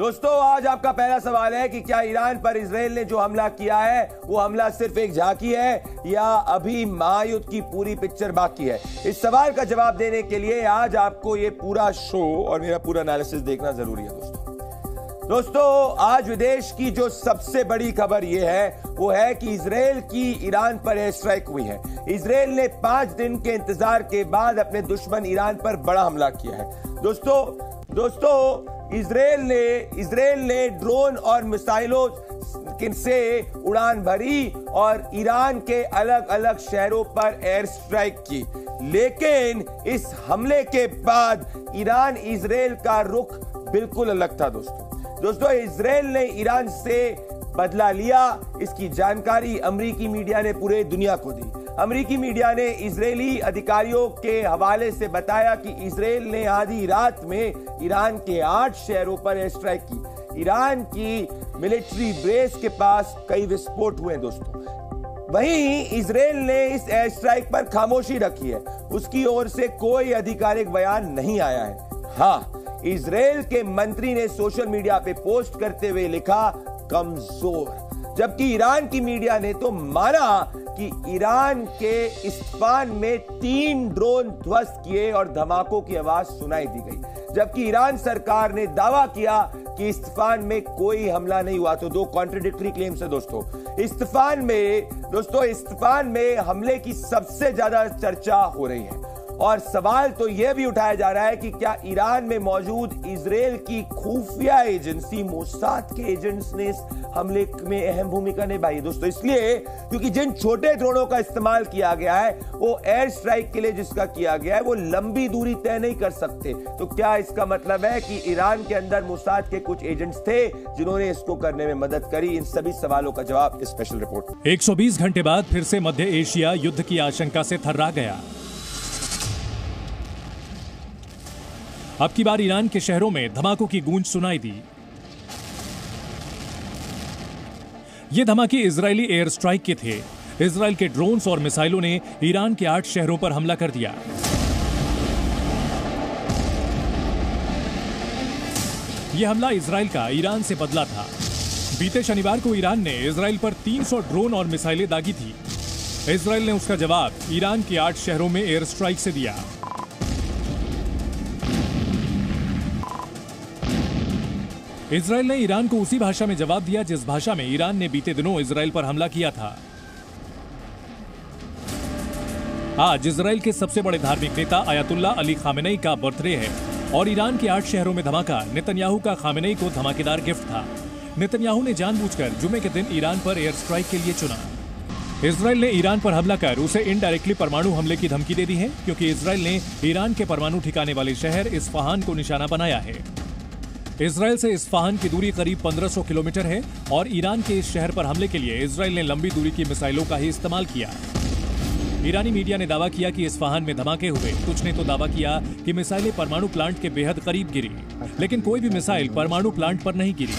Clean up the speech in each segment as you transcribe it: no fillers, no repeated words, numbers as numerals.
दोस्तों, आज आपका पहला सवाल है कि क्या ईरान पर इजराइल ने जो हमला किया है वो हमला सिर्फ एक झांकी है या अभी महायुद्ध की पूरी पिक्चर बाकी है। इस सवाल का जवाब देने के लिए आज आपको ये पूरा शो और मेरा पूरा एनालिसिस देखना जरूरी है। दोस्तों, आज विदेश की जो सबसे बड़ी खबर यह है वो है कि इजराइल की ईरान पर एयर स्ट्राइक हुई है। इजराइल ने 5 दिन के इंतजार के बाद अपने दुश्मन ईरान पर बड़ा हमला किया है। दोस्तों, इजराइल ने ड्रोन और मिसाइलों से उड़ान भरी और ईरान के अलग अलग शहरों पर एयर स्ट्राइक की, लेकिन इस हमले के बाद ईरान इजराइल का रुख बिल्कुल अलग था। दोस्तों, इजराइल ने ईरान से बदला लिया। इसकी जानकारी अमेरिकी मीडिया ने पूरे दुनिया को दी। अमेरिकी मीडिया ने इजरायली अधिकारियों के हवाले से बताया कि इजराइल ने आधी रात में ईरान के 8 शहरों पर एयर स्ट्राइक की। ईरान की मिलिट्री बेस के पास कई विस्फोट हुए। दोस्तों, वहीं इजराइल ने इस एयर स्ट्राइक पर खामोशी रखी है। उसकी ओर से कोई आधिकारिक बयान नहीं आया है। हाँ, इजराइल के मंत्री ने सोशल मीडिया पे पोस्ट करते हुए लिखा कमजोर, जबकि ईरान की मीडिया ने तो माना कि ईरान के इस्फहान में 3 ड्रोन ध्वस्त किए और धमाकों की आवाज सुनाई दी गई, जबकि ईरान सरकार ने दावा किया कि इस्फहान में कोई हमला नहीं हुआ। तो 2 कॉन्ट्रडिक्टरी क्लेम्स है। दोस्तों, इस्फहान में हमले की सबसे ज्यादा चर्चा हो रही है और सवाल तो यह भी उठाया जा रहा है कि क्या ईरान में मौजूद इजराइल की खुफिया एजेंसी मोसाद के एजेंट्स ने इस हमले में अहम भूमिका निभाई। दोस्तों, इसलिए क्योंकि जिन छोटे ड्रोनों का इस्तेमाल किया गया है वो एयर स्ट्राइक के लिए जिसका किया गया है वो लंबी दूरी तय नहीं कर सकते। तो क्या इसका मतलब है कि ईरान के अंदर मोसाद के कुछ एजेंट्स थे जिन्होंने इसको करने में मदद करी? इन सभी सवालों का जवाब इस स्पेशल रिपोर्ट। 120 घंटे बाद फिर से मध्य एशिया युद्ध की आशंका से थर्रा गया। अब की बार ईरान के शहरों में धमाकों की गूंज सुनाई दी। ये धमाके इजरायली एयर स्ट्राइक के थे। इजरायल के ड्रोन्स और मिसाइलों ने ईरान के 8 शहरों पर हमला कर दिया। यह हमला इजरायल का ईरान से बदला था। बीते शनिवार को ईरान ने इजरायल पर 300 ड्रोन और मिसाइलें दागी थी। इजरायल ने उसका जवाब ईरान के 8 शहरों में एयर स्ट्राइक से दिया। इजरायल ने ईरान को उसी भाषा में जवाब दिया जिस भाषा में ईरान ने बीते दिनों इजरायल पर हमला किया था। आज इजरायल के सबसे बड़े धार्मिक नेता अयातुल्लाह अली खामेनेई का बर्थडे है और ईरान के 8 शहरों में धमाका नेतन्याहू का खामेनेई को धमाकेदार गिफ्ट था। नेतन्याहू ने जानबूझकर जुमे के दिन ईरान पर एयर स्ट्राइक के लिए चुना। इजरायल ने ईरान पर हमला कर उसे इनडायरेक्टली परमाणु हमले की धमकी दे दी है, क्योंकि इजरायल ने ईरान के परमाणु ठिकाने वाले शहर इस्फहान को निशाना बनाया है। इजरायल से इस्फहान की दूरी करीब 1500 किलोमीटर है और ईरान के इस शहर पर हमले के लिए इजरायल ने लंबी दूरी की मिसाइलों का ही इस्तेमाल किया। ईरानी मीडिया ने दावा किया कि इस्फहान में धमाके हुए। कुछ ने तो दावा किया कि मिसाइलें परमाणु प्लांट के बेहद करीब गिरी, लेकिन कोई भी मिसाइल परमाणु प्लांट पर नहीं गिरी।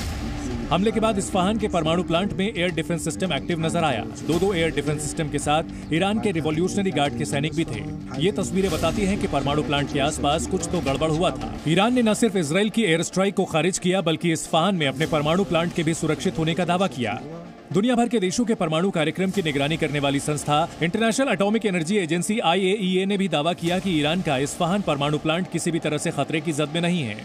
हमले के बाद इस्फहान के परमाणु प्लांट में एयर डिफेंस सिस्टम एक्टिव नजर आया। 2 एयर डिफेंस सिस्टम के साथ ईरान के रिवॉल्यूशनरी गार्ड के सैनिक भी थे। ये तस्वीरें बताती हैं कि परमाणु प्लांट के आसपास कुछ तो गड़बड़ हुआ था। ईरान ने न सिर्फ इजरायल की एयर स्ट्राइक को खारिज किया, बल्कि इस्फहान में अपने परमाणु प्लांट के भी सुरक्षित होने का दावा किया। दुनिया भर के देशों के परमाणु कार्यक्रम की निगरानी करने वाली संस्था international atomic energy agency IAEA ने भी दावा किया कि ईरान का इस्फहान परमाणु प्लांट किसी भी तरह से खतरे की जद में नहीं है।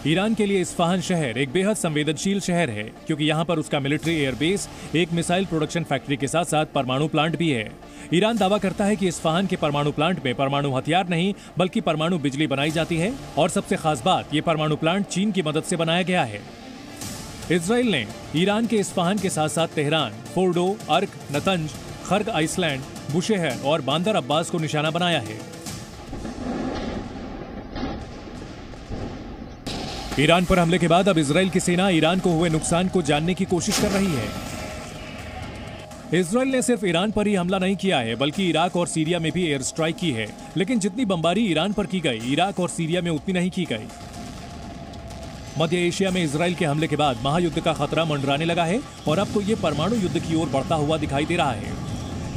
ईरान के लिए इस्फहान शहर एक बेहद संवेदनशील शहर है, क्योंकि यहाँ पर उसका मिलिट्री एयरबेस, एक मिसाइल प्रोडक्शन फैक्ट्री के साथ साथ परमाणु प्लांट भी है। ईरान दावा करता है कि इस्फहान के परमाणु प्लांट में परमाणु हथियार नहीं बल्कि परमाणु बिजली बनाई जाती है, और सबसे खास बात, ये परमाणु प्लांट चीन की मदद से बनाया गया है। इजरायल ने ईरान के इस्फहान के साथ साथ तेहरान, फोर्डो, अर्क, नतंज, खर्ग आइसलैंड, बुशेहर और बांदर अब्बास को निशाना बनाया है। ईरान पर हमले के बाद अब इजरायल की सेना ईरान को हुए नुकसान को जानने की कोशिश कर रही है। इजरायल ने सिर्फ ईरान पर ही हमला नहीं किया है, बल्कि इराक और सीरिया में भी एयर स्ट्राइक की है, लेकिन जितनी बमबारी ईरान पर की गई, इराक और सीरिया में उतनी नहीं की गई। मध्य एशिया में इजरायल के हमले के बाद महायुद्ध का खतरा मंडराने लगा है और अब तो ये परमाणु युद्ध की ओर बढ़ता हुआ दिखाई दे रहा है।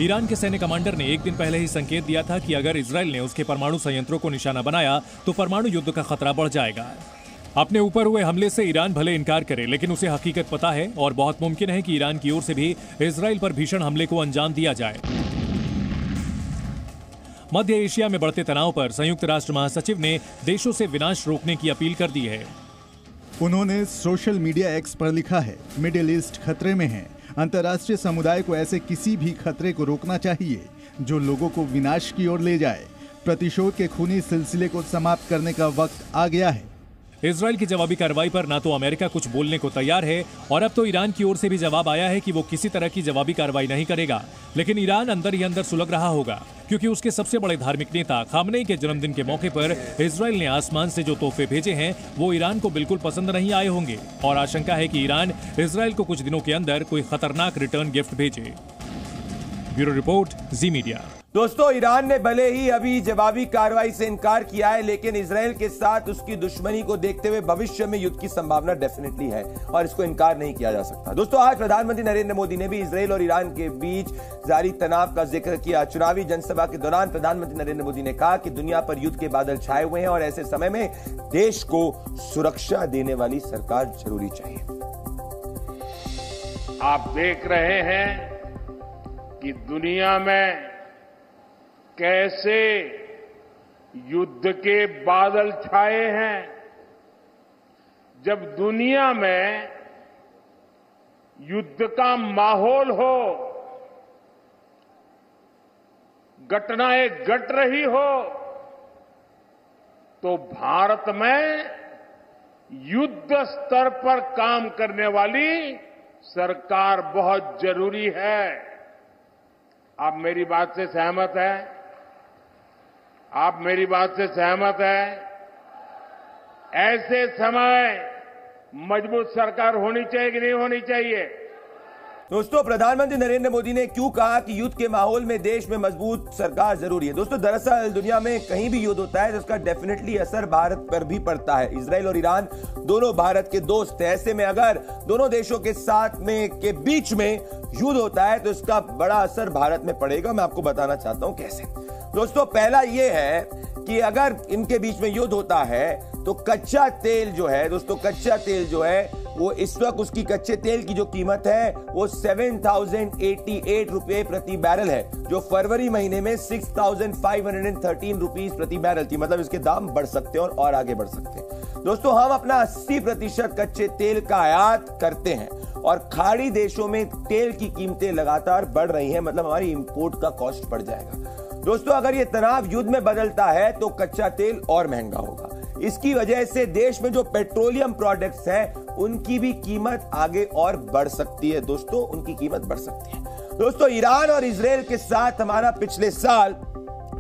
ईरान के सैन्य कमांडर ने एक दिन पहले ही संकेत दिया था कि अगर इजरायल ने उसके परमाणु संयंत्रों को निशाना बनाया तो परमाणु युद्ध का खतरा बढ़ जाएगा। अपने ऊपर हुए हमले से ईरान भले इनकार करे, लेकिन उसे हकीकत पता है और बहुत मुमकिन है कि ईरान की ओर से भी इजराइल पर भीषण हमले को अंजाम दिया जाए। मध्य एशिया में बढ़ते तनाव पर संयुक्त राष्ट्र महासचिव ने देशों से विनाश रोकने की अपील कर दी है। उन्होंने सोशल मीडिया एक्स पर लिखा है, मिडिल ईस्ट खतरे में है। अंतर्राष्ट्रीय समुदाय को ऐसे किसी भी खतरे को रोकना चाहिए जो लोगों को विनाश की ओर ले जाए। प्रतिशोध के खूनी सिलसिले को समाप्त करने का वक्त आ गया है। इजराइल की जवाबी कार्रवाई पर ना तो अमेरिका कुछ बोलने को तैयार है और अब तो ईरान की ओर से भी जवाब आया है कि वो किसी तरह की जवाबी कार्रवाई नहीं करेगा। लेकिन ईरान अंदर ही अंदर सुलग रहा होगा, क्योंकि उसके सबसे बड़े धार्मिक नेता खामनेई के जन्मदिन के मौके पर इजराइल ने आसमान से जो तोहफे भेजे हैं वो ईरान को बिल्कुल पसंद नहीं आए होंगे और आशंका है कि ईरान इजराइल को कुछ दिनों के अंदर कोई खतरनाक रिटर्न गिफ्ट भेजे। ब्यूरो रिपोर्ट, जी मीडिया। दोस्तों, ईरान ने भले ही अभी जवाबी कार्रवाई से इनकार किया है, लेकिन इजराइल के साथ उसकी दुश्मनी को देखते हुए भविष्य में युद्ध की संभावना डेफिनेटली है और इसको इनकार नहीं किया जा सकता। दोस्तों, आज प्रधानमंत्री नरेंद्र मोदी ने भी इजराइल और ईरान के बीच जारी तनाव का जिक्र किया। चुनावी जनसभा के दौरान प्रधानमंत्री नरेंद्र मोदी ने कहा कि दुनिया पर युद्ध के बादल छाए हुए हैं और ऐसे समय में देश को सुरक्षा देने वाली सरकार जरूरी चाहिए। आप देख रहे हैं कि दुनिया में कैसे युद्ध के बादल छाए हैं। जब दुनिया में युद्ध का माहौल हो, घटनाएं घट रही हो, तो भारत में युद्ध स्तर पर काम करने वाली सरकार बहुत जरूरी है। आप मेरी बात से सहमत हैं? आप मेरी बात से सहमत हैं? ऐसे समय मजबूत सरकार होनी चाहिए कि नहीं होनी चाहिए? दोस्तों, प्रधानमंत्री नरेंद्र मोदी ने क्यों कहा कि युद्ध के माहौल में देश में मजबूत सरकार जरूरी है? दोस्तों, दरअसल दुनिया में कहीं भी युद्ध होता है तो उसका डेफिनेटली असर भारत पर भी पड़ता है। इजराइल और ईरान दोनों भारत के दोस्त हैं। ऐसे में अगर दोनों देशों के साथ में के बीच में युद्ध होता है तो इसका बड़ा असर भारत में पड़ेगा। मैं आपको बताना चाहता हूं कैसे। दोस्तों, पहला यह है कि अगर इनके बीच में युद्ध होता है तो कच्चा तेल जो है, दोस्तों कच्चा तेल जो है वो इस वक्त उसकी कच्चे तेल की जो कीमत है वो 7,088 रुपए प्रति बैरल है, जो फरवरी महीने में 6,513 रुपीज प्रति बैरल थी। मतलब इसके दाम बढ़ सकते हैं और आगे बढ़ सकते हैं। दोस्तों, हम अपना 80% कच्चे तेल का आयात करते हैं और खाड़ी देशों में तेल की कीमतें लगातार बढ़ रही हैं। मतलब हमारी इंपोर्ट का कॉस्ट बढ़ जाएगा। दोस्तों, अगर ये तनाव युद्ध में बदलता है तो कच्चा तेल और महंगा होगा। इसकी वजह से देश में जो पेट्रोलियम प्रोडक्ट्स हैं उनकी भी कीमत आगे और बढ़ सकती है। दोस्तों, उनकी कीमत बढ़ सकती है। दोस्तों, ईरान और इजराइल के साथ हमारा पिछले साल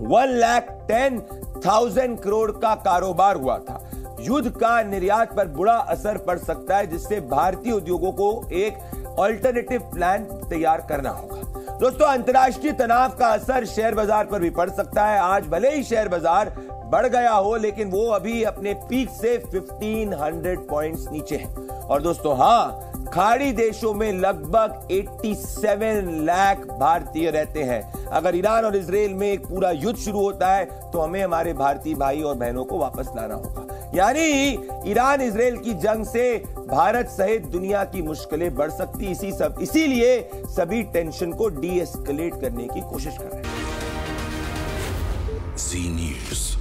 1,10,000 करोड़ का कारोबार हुआ था। युद्ध का निर्यात पर बुरा असर पड़ सकता है, जिससे भारतीय उद्योगों को एक ऑल्टरनेटिव प्लान तैयार करना होगा। दोस्तों, अंतर्राष्ट्रीय तनाव का असर शेयर बाजार पर भी पड़ सकता है। आज भले ही शेयर बाजार बढ़ गया हो, लेकिन वो अभी अपने पीक से 1500 पॉइंट्स नीचे है। और दोस्तों, हाँ, खाड़ी देशों में लगभग 87 लाख भारतीय रहते हैं। अगर ईरान और इजराइल में एक पूरा युद्ध शुरू होता है तो हमें हमारे भारतीय भाई और बहनों को वापस लाना होगा। यानी ईरान इजराइल की जंग से भारत सहित दुनिया की मुश्किलें बढ़ सकती। इसीलिए सभी टेंशन को डी एस्केलेट करने की कोशिश कर रहे हैं। जी न्यूज़।